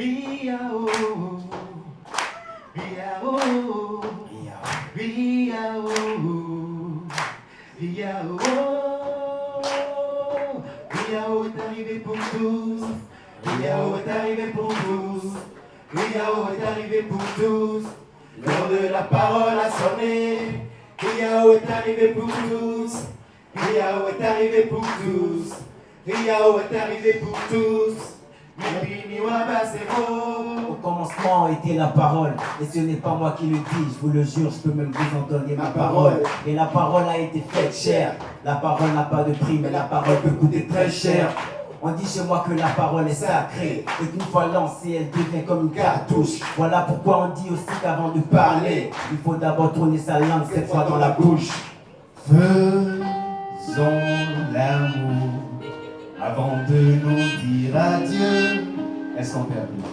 Riao, Riao, Riao, Riao, Riao est arrivé pour tous. Riao est arrivé pour tous. Riao est arrivé pour tous. L'heure de la parole a sonné. Riao est arrivé pour tous. Riao est arrivé pour tous. Riao est arrivé pour tous. Au commencement était la parole, et ce n'est pas moi qui le dis, je vous le jure, je peux même vous en donner ma parole. Et la parole a été faite chère, la parole n'a pas de prix, mais la parole peut coûter très cher. On dit chez moi que la parole est sacrée, et qu'une fois lancée, elle devient comme une cartouche. Voilà pourquoi on dit aussi qu'avant de parler, il faut d'abord tourner sa langue cette fois dans la bouche. Faisons l'amour avant de nous dire adieu. Est-ce qu'on peut applaudir?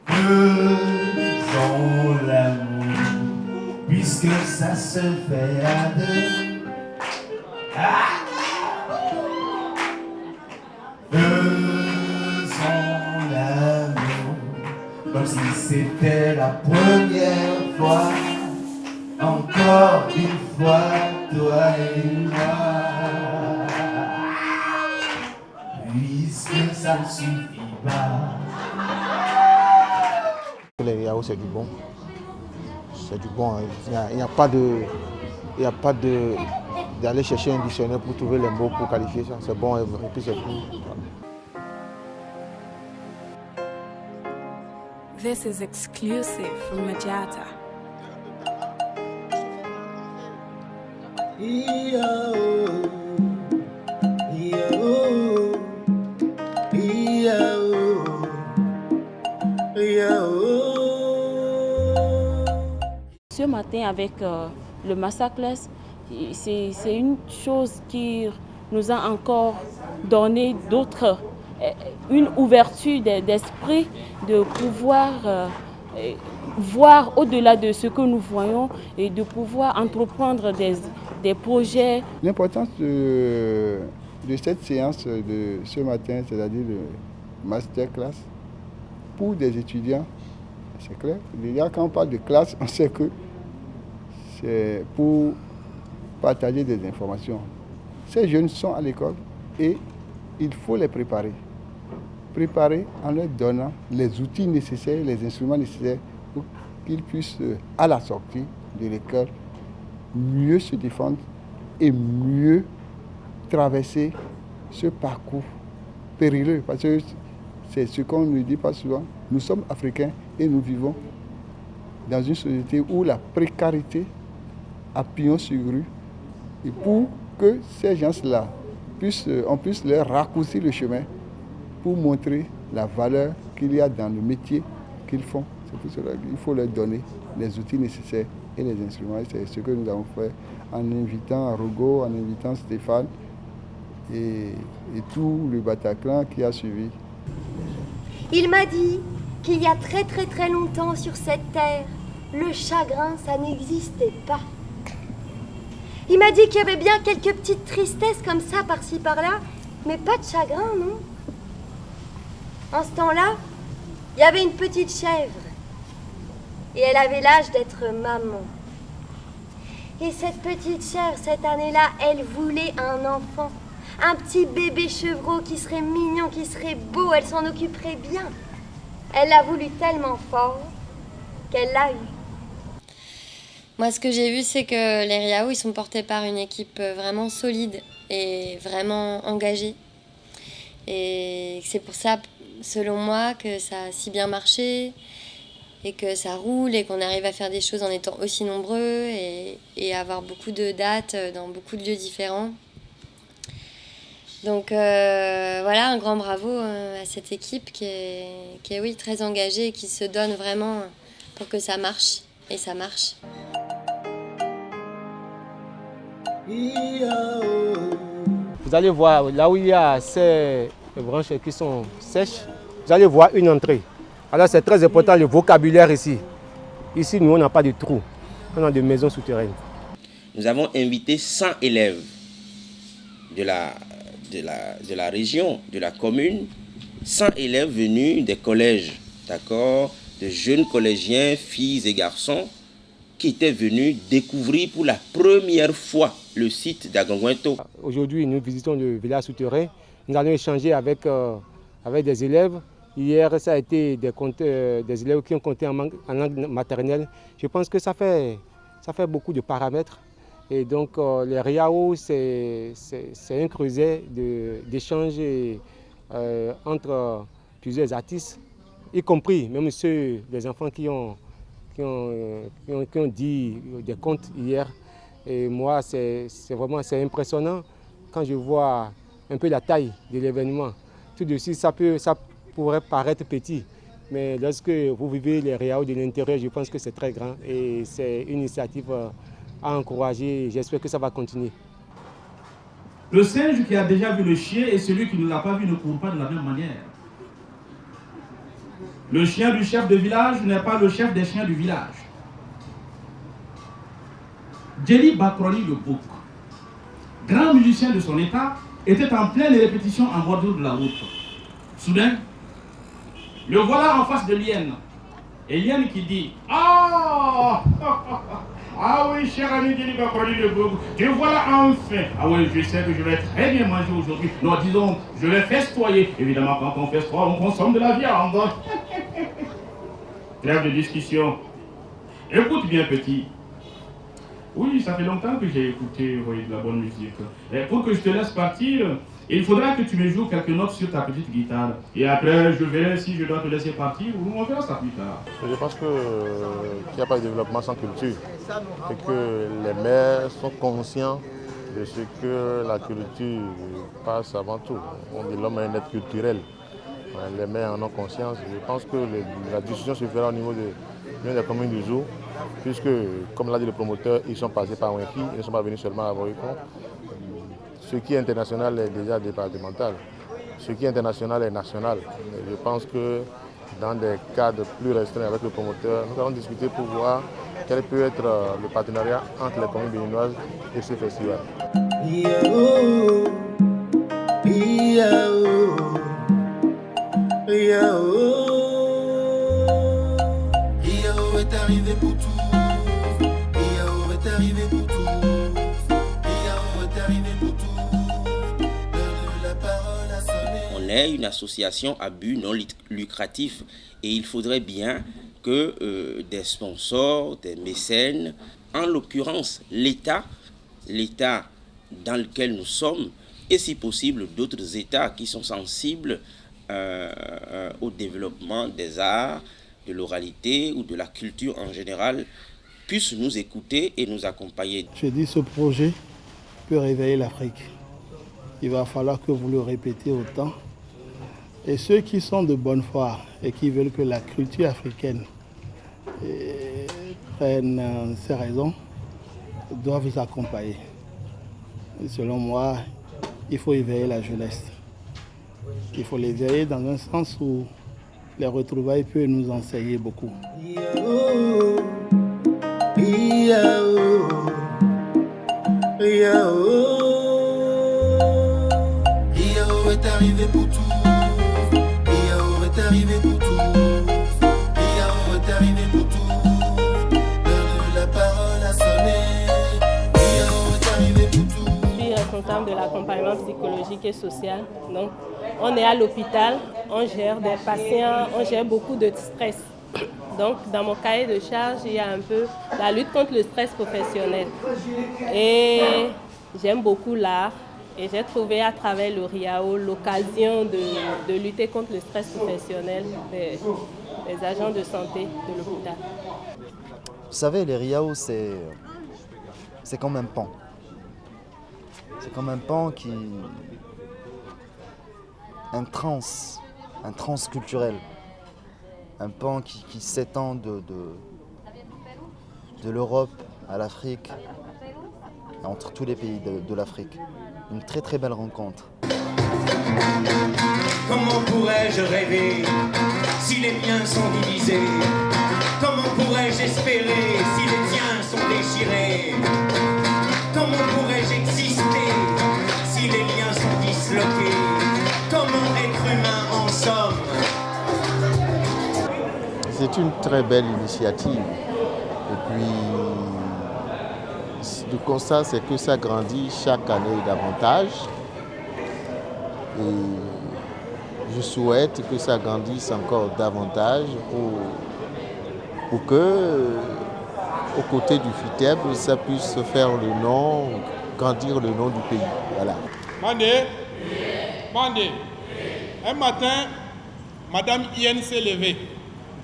Faisons l'amour puisque ça se fait à deux. Faisons l'amour comme si c'était la première fois. Encore une fois, toi et moi. Puisque ça ne suffit pas. Les riao, c'est du bon. C'est du bon. Il n'y a pas de d'aller chercher un dictionnaire pour trouver les mots pour qualifier ça. C'est bon et puis c'est tout. This is exclusive from Majata. Ce matin, avec le massacre, c'est une chose qui nous a encore donné une ouverture d'esprit, de pouvoir voir au-delà de ce que nous voyons et de pouvoir entreprendre des projets. L'importance de cette séance de ce matin, c'est-à-dire le masterclass, pour des étudiants, c'est clair. Déjà, quand on parle de classe, on sait que c'est pour partager des informations. Ces jeunes sont à l'école et il faut les préparer. Préparer en leur donnant les outils nécessaires, les instruments nécessaires pour qu'ils puissent, à la sortie de l'école, mieux se défendre et mieux traverser ce parcours périlleux. Parce que c'est ce qu'on ne dit pas souvent. Nous sommes africains et nous vivons dans une société où la précarité a pignon sur rue. Et pour que ces gens-là on puisse leur raccourcir le chemin pour montrer la valeur qu'il y a dans le métier qu'ils font. C'est pour cela qu'il faut leur donner les outils nécessaires et les instruments. C'est ce que nous avons fait en invitant Rogo, en invitant Stéphane et tout le Bataclan qui a suivi. Il m'a dit qu'il y a très très très longtemps sur cette terre, le chagrin, ça n'existait pas. Il m'a dit qu'il y avait bien quelques petites tristesses comme ça, par-ci, par-là, mais pas de chagrin, non? En ce temps-là, il y avait une petite chèvre, et elle avait l'âge d'être maman. Et cette petite chèvre, cette année-là, elle voulait un enfant, un petit bébé chevreau qui serait mignon, qui serait beau, elle s'en occuperait bien. Elle l'a voulu tellement fort qu'elle l'a eu. Moi, ce que j'ai vu, c'est que les Riao, ils sont portés par une équipe vraiment solide et vraiment engagée. Et c'est pour ça, selon moi, que ça a si bien marché et que ça roule et qu'on arrive à faire des choses en étant aussi nombreux et avoir beaucoup de dates dans beaucoup de lieux différents. Donc voilà, un grand bravo à cette équipe qui est oui, très engagée et qui se donne vraiment pour que ça marche. Et ça marche. Vous allez voir, là où il y a ces branches qui sont sèches, vous allez voir une entrée. Alors c'est très important le vocabulaire ici. Ici, nous, on n'a pas de trous, on a des maisons souterraines. Nous avons invité 100 élèves de la région, de la commune, 100 élèves venus des collèges, d'accord, de jeunes collégiens, filles et garçons, qui étaient venus découvrir pour la première fois le site d'Agongwento. Aujourd'hui, nous visitons le village souterrain. Nous allons échanger avec des élèves. Hier, ça a été des élèves qui ont compté en langue maternelle. Je pense que ça fait beaucoup de paramètres. Et donc, les Riao, c'est un creuset d'échanges entre plusieurs artistes, y compris même les enfants qui ont dit des contes hier. Et moi, c'est vraiment impressionnant quand je vois un peu la taille de l'événement. Tout de suite, ça pourrait paraître petit, mais lorsque vous vivez les Riao de l'intérieur, je pense que c'est très grand et c'est une initiative à encourager. J'espère que ça va continuer. Le singe qui a déjà vu le chien et celui qui ne l'a pas vu ne court pas de la même manière. Le chien du chef de village n'est pas le chef des chiens du village. Djeli Bakroni le Bouk, grand musicien de son état, était en pleine répétition en bordure de la route. Soudain, le voilà en face de Lienne. Et Lienne qui dit « Ah ah oui, cher ami Djeli Bakroni le Bouk, te voilà enfin. Ah oui, je sais que je vais très bien manger aujourd'hui. Non, disons, je vais festoyer. Évidemment, quand on festoie, on consomme de la viande. Trêve de discussion. Écoute bien, petit. Oui, ça fait longtemps que j'ai écouté de la bonne musique. Et pour que je te laisse partir, il faudra que tu me joues quelques notes sur ta petite guitare. Et après, je verrai si je dois te laisser partir ou on verra ça plus tard. Je pense qu'il n'y a pas de développement sans culture. Et que les maires sont conscients de ce que la culture passe avant tout. On dit l'homme est un être culturel. Les maires en ont conscience. Je pense que la discussion se fera au niveau des communes du jour, puisque, comme l'a dit le promoteur, ils sont passés par Wifi, ils ne sont pas venus seulement à Boricon. Ce qui est international est déjà départemental. Ce qui est international est national. Et je pense que dans des cadres plus restreints avec le promoteur, nous allons discuter pour voir quel peut être le partenariat entre les communes béninoises et ce festival. Est arrivé pour tous, Riao est arrivé pour tous, Riao est arrivé pour tous, la parole a sonné. On est une association à but non lucratif et il faudrait bien que des sponsors, des mécènes, en l'occurrence l'État dans lequel nous sommes, et si possible d'autres États qui sont sensibles au développement des arts, de l'oralité ou de la culture en général, puissent nous écouter et nous accompagner. Je dis ce projet peut réveiller l'Afrique. Il va falloir que vous le répétez autant. Et ceux qui sont de bonne foi et qui veulent que la culture africaine prenne ses raisons, doivent vous accompagner. Et selon moi, il faut éveiller la jeunesse. Il faut l'éveiller dans un sens où les retrouvailles peuvent nous enseigner beaucoup. Riao est arrivé pour tous, Riao est arrivé pour tous, Riao est arrivé pour tous, l'heure de la parole a sonné, Riao est arrivé pour tous. Je suis responsable de l'accompagnement psychologique et social. Donc, on est à l'hôpital, on gère des patients, on gère beaucoup de stress. Donc, dans mon cahier de charge, il y a un peu la lutte contre le stress professionnel. Et j'aime beaucoup l'art. Et j'ai trouvé à travers le Riao l'occasion de lutter contre le stress professionnel des agents de santé de l'hôpital. Vous savez, les Riao, c'est comme un pont. C'est comme un pont qui... un transculturel. Un pont qui s'étend de l'Europe à l'Afrique, entre tous les pays de l'Afrique. Une très très belle rencontre. Comment pourrais-je rêver si les miens sont divisés? Comment pourrais-je espérer si les tiens sont déchirés? Comment pourrais-je exister si les liens sont disloqués? Comment être humain en somme C'est une très belle initiative. Et puis, le constat, c'est que ça grandit chaque année davantage. Et je souhaite que ça grandisse encore davantage pour que, aux côtés du FITEB, ça puisse faire le nom, grandir le nom du pays. Voilà. Mandé, un matin, Madame Yen s'est levée.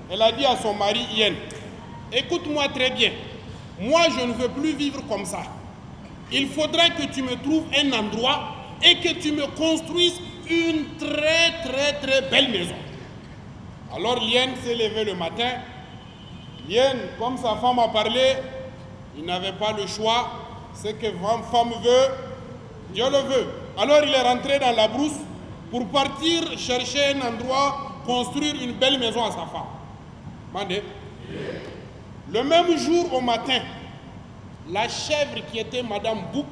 Elle a dit à son mari Yen, écoute-moi très bien, moi je ne veux plus vivre comme ça. Il faudrait que tu me trouves un endroit et que tu me construises une très belle maison. Alors Yen s'est levé le matin. Yen, comme sa femme a parlé, il n'avait pas le choix. Ce que femme veut, Dieu le veut. Alors il est rentré dans la brousse pour partir chercher un endroit, construire une belle maison à sa femme. Mandé. Le même jour au matin, la chèvre qui était Madame Bouc,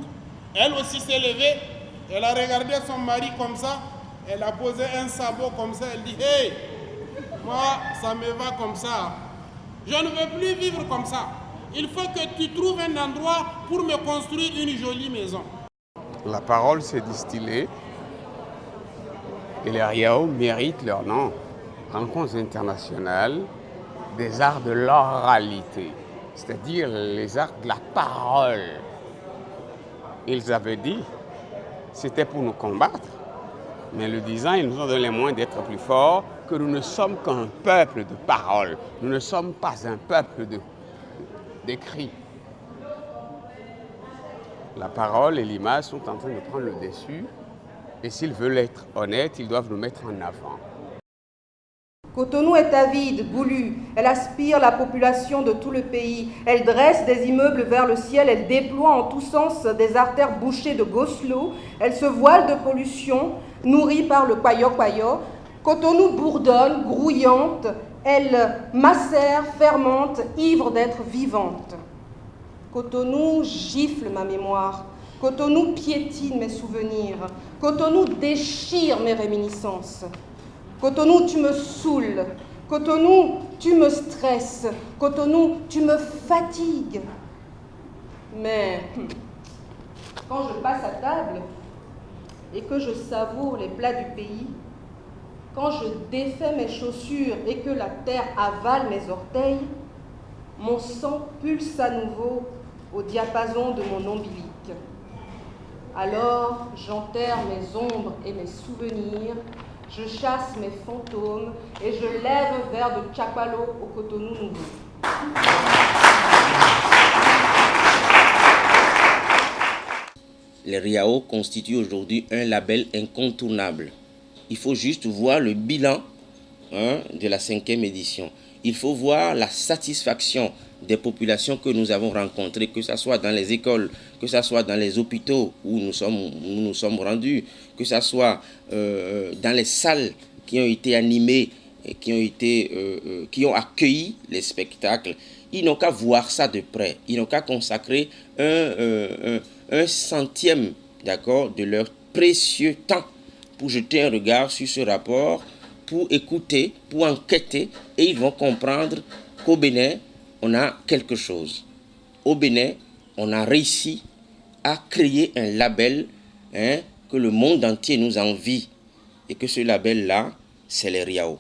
elle aussi s'est levée, elle a regardé son mari comme ça, elle a posé un sabot comme ça, elle dit « Hey, moi ça me va comme ça, je ne veux plus vivre comme ça. Il faut que tu trouves un endroit pour me construire une jolie maison. » La parole s'est distillée et les Riao méritent leur nom. Rencontres internationales des arts de l'oralité, c'est-à-dire les arts de la parole. Ils avaient dit, c'était pour nous combattre, mais le disant, ils nous ont donné les moyens d'être plus forts, que nous ne sommes qu'un peuple de parole. Nous ne sommes pas un peuple d'écrit. La parole et l'image sont en train de prendre le dessus, et s'ils veulent être honnêtes, ils doivent nous mettre en avant. Cotonou est avide, goulue, elle aspire la population de tout le pays, elle dresse des immeubles vers le ciel, elle déploie en tous sens des artères bouchées de gosselot, elle se voile de pollution, nourrie par le kwayo-kwayo. Cotonou bourdonne, grouillante, elle macère, fermente, ivre d'être vivante. Cotonou gifle ma mémoire, Cotonou piétine mes souvenirs, Cotonou déchire mes réminiscences. Cotonou, tu me saoules. Cotonou, tu me stresses. Cotonou, tu me fatigues. Mais quand je passe à table et que je savoure les plats du pays, quand je défais mes chaussures et que la terre avale mes orteils, mon sang pulse à nouveau au diapason de mon ombilic. Alors j'enterre mes ombres et mes souvenirs, je chasse mes fantômes et je lève un verre de Tchapalo au Cotonou nouveau. Les Riao constituent aujourd'hui un label incontournable. Il faut juste voir le bilan de la 5e édition. Il faut voir la satisfaction des populations que nous avons rencontrées, que ce soit dans les écoles, que ce soit dans les hôpitaux où nous sommes rendus, que ce soit dans les salles qui ont été animées, et qui ont accueilli les spectacles. Ils n'ont qu'à voir ça de près. Ils n'ont qu'à consacrer un centième, d'accord, de leur précieux temps pour jeter un regard sur ce rapport, pour écouter, pour enquêter, et ils vont comprendre qu'au Bénin, on a quelque chose. Au Bénin, on a réussi à créer un label que le monde entier nous envie. Et que ce label-là, c'est les Riao.